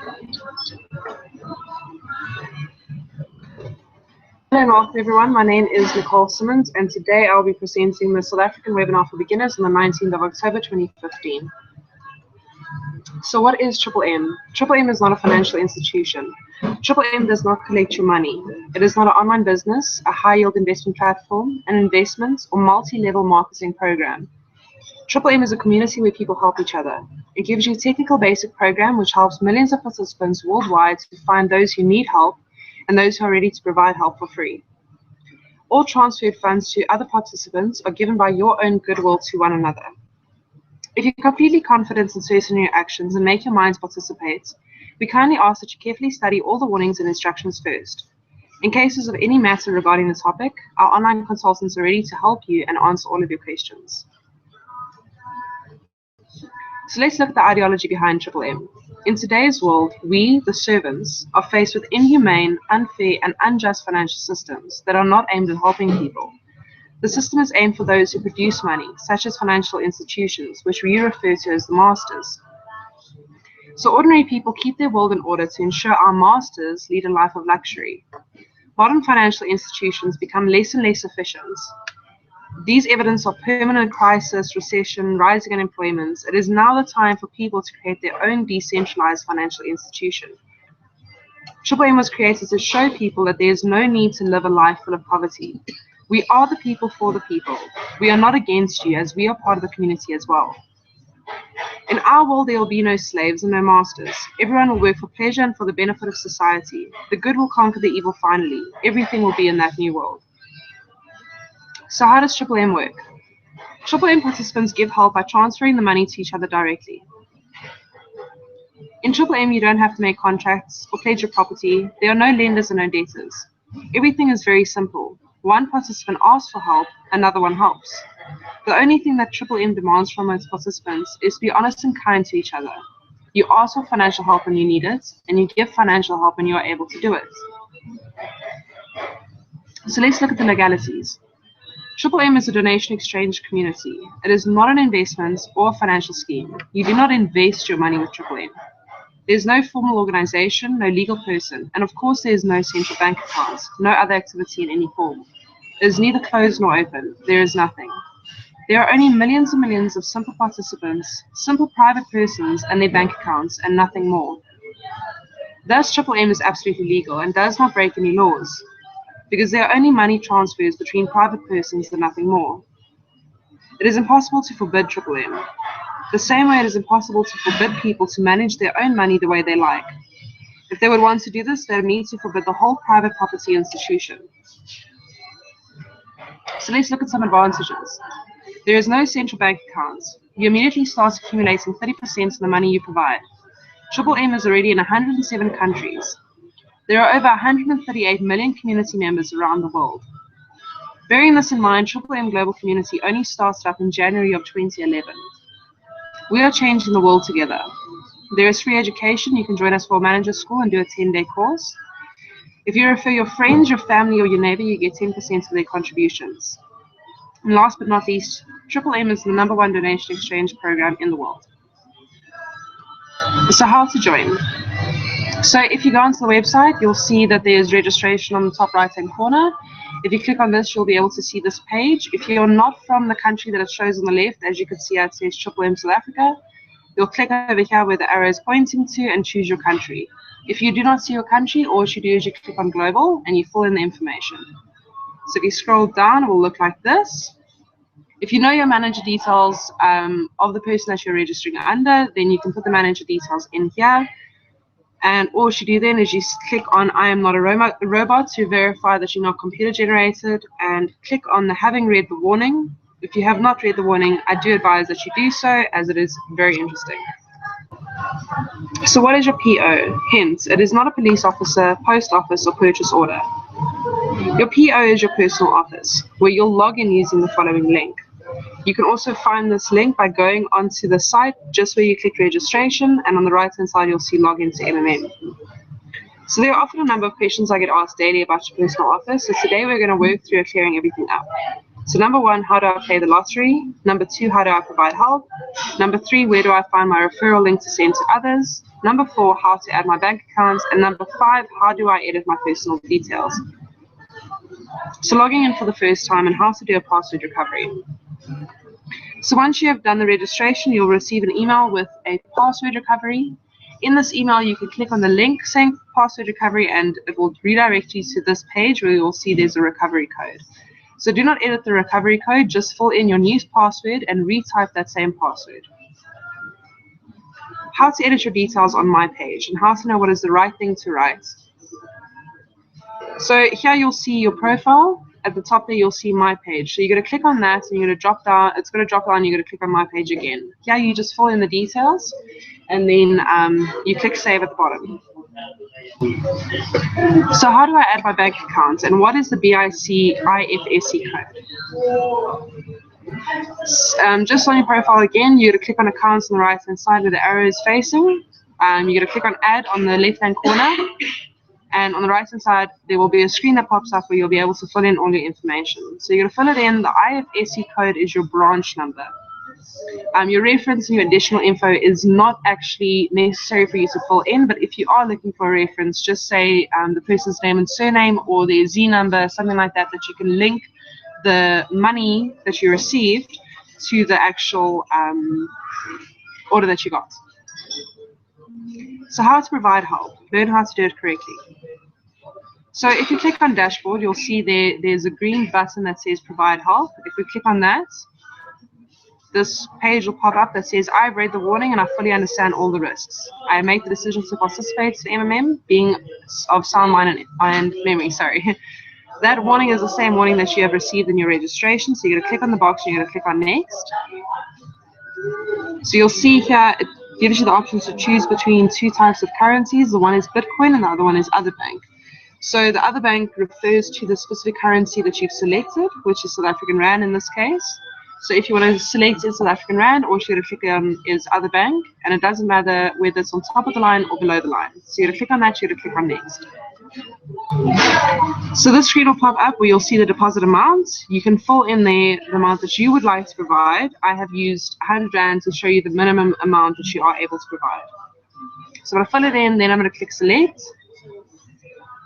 Hello and welcome everyone, my name is Nicole Simmons and today I'll be presenting the South African webinar for beginners on the 19th of October 2015. So what is Triple M? Triple M is not a financial institution. Triple M does not collect your money. It is not an online business, a high yield investment platform, an investment or multi-level marketing program. Triple M is a community where people help each other. It gives you a technical basic program which helps millions of participants worldwide to find those who need help and those who are ready to provide help for free. All transferred funds to other participants are given by your own goodwill to one another. If you're completely confident and certain in your actions and make your minds participate, we kindly ask that you carefully study all the warnings and instructions first. In cases of any matter regarding the topic, our online consultants are ready to help you and answer all of your questions. So let's look at the ideology behind Triple M. In today's world, we, the servants, are faced with inhumane, unfair, and unjust financial systems that are not aimed at helping people. The system is aimed for those who produce money, such as financial institutions, which we refer to as the masters. So ordinary people keep their world in order to ensure our masters lead a life of luxury. Modern financial institutions become less and less efficient. These evidence of permanent crisis, recession, rising unemployment. It is now the time for people to create their own decentralized financial institution. Triple M was created to show people that there is no need to live a life full of poverty. We are the people for the people. We are not against you, as we are part of the community as well. In our world, there will be no slaves and no masters. Everyone will work for pleasure and for the benefit of society. The good will conquer the evil finally. Everything will be in that new world. So how does Triple M work? Triple M participants give help by transferring the money to each other directly. In Triple M, you don't have to make contracts or pledge your property. There are no lenders and no debtors. Everything is very simple. One participant asks for help, another one helps. The only thing that Triple M demands from its participants is to be honest and kind to each other. You ask for financial help when you need it, and you give financial help when you are able to do it. So let's look at the legalities. Triple M is a donation exchange community. It is not an investment or a financial scheme. You do not invest your money with Triple M. There's no formal organization, no legal person, and of course there is no central bank account, no other activity in any form. It is neither closed nor open. There is nothing. There are only millions and millions of simple participants, simple private persons and their bank accounts, and nothing more. Thus, Triple M is absolutely legal and does not break any laws, because there are only money transfers between private persons and nothing more. It is impossible to forbid Triple M. The same way it is impossible to forbid people to manage their own money the way they like. If they would want to do this, they would need to forbid the whole private property institution. So let's look at some advantages. There is no central bank account. You immediately start accumulating 30% of the money you provide. Triple M is already in 107 countries. There are over 138 million community members around the world. Bearing this in mind, Triple M Global Community only started up in January of 2011. We are changing the world together. There is free education. You can join us for a manager school and do a 10-day course. If you refer your friends, your family, or your neighbor, you get 10% of their contributions. And last but not least, Triple M is the #1 donation exchange program in the world. So how to join? So if you go onto the website, you'll see that there's registration on the top right-hand corner. If you click on this, you'll be able to see this page. If you're not from the country that it shows on the left, as you can see, it says Triple M South Africa. You'll click over here where the arrow is pointing to and choose your country. If you do not see your country, all you do is you click on global and you fill in the information. So if you scroll down, it will look like this. If you know your manager details of the person that you're registering under, then you can put the manager details in here. And all you do then is you click on I am not a robot to verify that you're not computer generated, and click on the having read the warning. If you have not read the warning, I do advise that you do so, as it is very interesting. So what is your PO? Hint, it is not a police officer, post office, or purchase order. Your PO is your personal office, where you'll log in using the following link. You can also find this link by going onto the site just where you click registration, and on the right hand side you'll see login to MMM. So there are often a number of questions I get asked daily about your personal office, so today we're going to work through clearing everything up. So #1, how do I play the lottery? #2, how do I provide help? #3, where do I find my referral link to send to others? Number 4, how to add my bank accounts. And number 5, how do I edit my personal details. So logging in for the first time and how to do a password recovery. So once you have done the registration, you'll receive an email with a password recovery. In this email, you can click on the link saying password recovery, and it will redirect you to this page where you'll see there's a recovery code. So do not edit the recovery code, just fill in your new password and retype that same password. How to edit your details on my page and how to know what is the right thing to write. So here you'll see your profile. At the top there you'll see my page. So you're going to click on that and you're going to drop down. It's going to drop down. You're going to click on my page again. Here you just fill in the details and then you click save at the bottom. So how do I add my bank account and what is the BIC IFSC code? Just on your profile again, you're going to click on accounts on the right hand side where the arrow is facing. You're going to click on add on the left hand corner. And on the right hand side, there will be a screen that pops up where you'll be able to fill in all your information. So you're going to fill it in. The IFSC code is your branch number. Your reference and your additional info is not actually necessary for you to fill in, but if you are looking for a reference, just say the person's name and surname or their Z number, something like that, that you can link the money that you received to the actual order that you got. So how to provide help, learn how to do it correctly. So if you click on dashboard, you'll see there's a green button that says provide help. If we click on that, this page will pop up that says I've read the warning and I fully understand all the risks. I make the decision to participate in MMM, being of sound mind and memory. That warning is the same warning that you have received in your registration. So you're going to click on the box and you're going to click on next. So you'll see here it gives you the option to choose between 2 types of currencies. The one is Bitcoin and the other one is Other Bank. So the Other Bank refers to the specific currency that you've selected, which is South African Rand in this case. So if you want to select is South African Rand, all you're going to click on is Other Bank, and it doesn't matter whether it's on top of the line or below the line. So you're going to click on that, you're going to click on next. So this screen will pop up where you'll see the deposit amount. You can fill in there the amount that you would like to provide. I have used 100 Rand to show you the minimum amount that you are able to provide. So I'm going to fill it in, then I'm going to click select.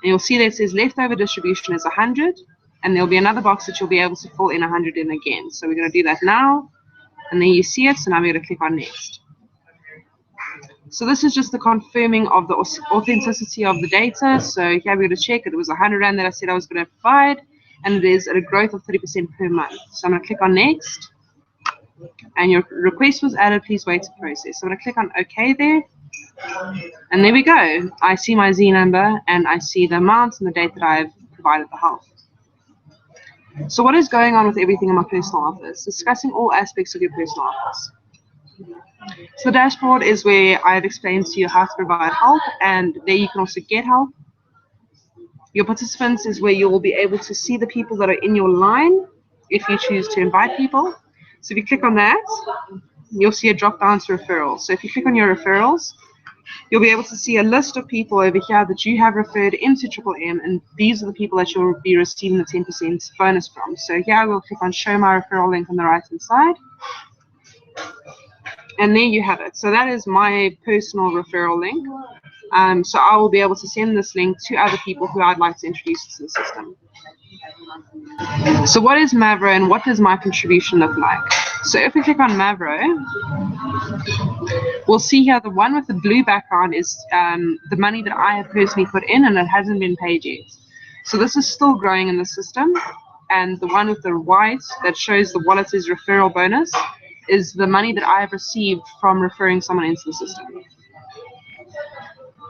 And you'll see that it says leftover distribution is 100, and there'll be another box that you'll be able to fill in 100 in again. So we're going to do that now, and then you see it, so now we're going to click on next. So this is just the confirming of the authenticity of the data. So here we're going to check it was 100 Rand that I said I was going to provide, and it is at a growth of 30% per month. So I'm going to click on next, and your request was added, please wait to process. So I'm going to click on OK there. And there we go. I see my Z number and I see the amount and the date that I've provided the help. So what is going on with everything in my personal office? Discussing all aspects of your personal office. So the dashboard is where I've explained to you how to provide help, and there you can also get help. Your participants is where you will be able to see the people that are in your line if you choose to invite people. So if you click on that, you'll see a drop down to referrals. So if you click on your referrals, you'll be able to see a list of people over here that you have referred into Triple M, and these are the people that you'll be receiving the 10% bonus from. So here we'll click on show my referral link on the right hand side. And there you have it. So that is my personal referral link. So I will be able to send this link to other people who I'd like to introduce to the system. So what is Mavro and what does my contribution look like? So if we click on Mavro, we'll see here the one with the blue background is the money that I have personally put in and it hasn't been paid yet. So this is still growing in the system. And the one with the white that shows the wallet's referral bonus is the money that I have received from referring someone into the system.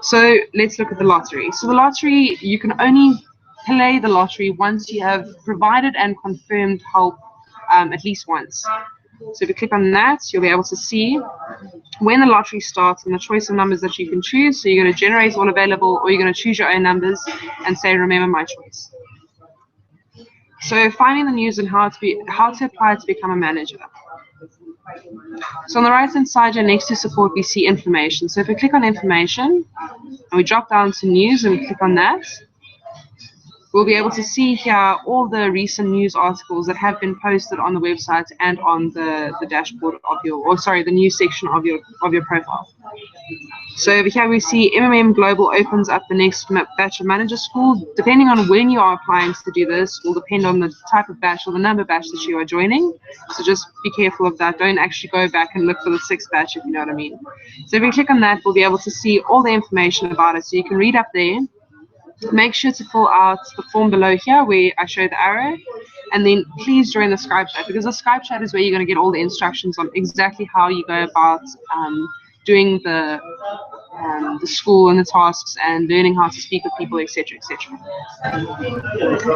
So let's look at the lottery. So the lottery, you can only play the lottery once you have provided and confirmed help at least once. So if you click on that, you'll be able to see when the lottery starts and the choice of numbers that you can choose. So you're going to generate all available, or you're going to choose your own numbers and say, remember my choice. So finding the news and how to apply to become a manager. So on the right hand side here next to support, we see information. So if we click on information and we drop down to news and we click on that, we'll be able to see here all the recent news articles that have been posted on the website and on the dashboard of your, or sorry, the news section of your profile. So over here we see MMM Global opens up the next batch of manager school. Depending on when you are applying to do this will depend on the type of batch or the number of batch that you are joining. So just be careful of that. Don't actually go back and look for the 6th batch, if you know what I mean. So if we click on that, we'll be able to see all the information about it. So you can read up there. Make sure to fill out the form below here where I show the arrow, and then please join the Skype chat, because the Skype chat is where you're going to get all the instructions on exactly how you go about doing the school and the tasks and learning how to speak with people, etc., etc.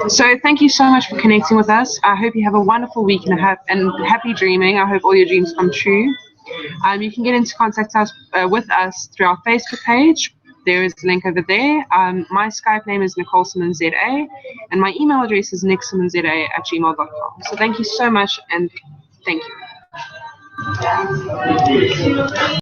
So thank you so much for connecting with us. I hope you have a wonderful week and happy dreaming. I hope all your dreams come true. You can get into contact us with us through our Facebook page. There is a link over there. My Skype name is Nicole Simmons ZA, and my email address is nicksimmonsza@gmail.com. So thank you so much, and thank you.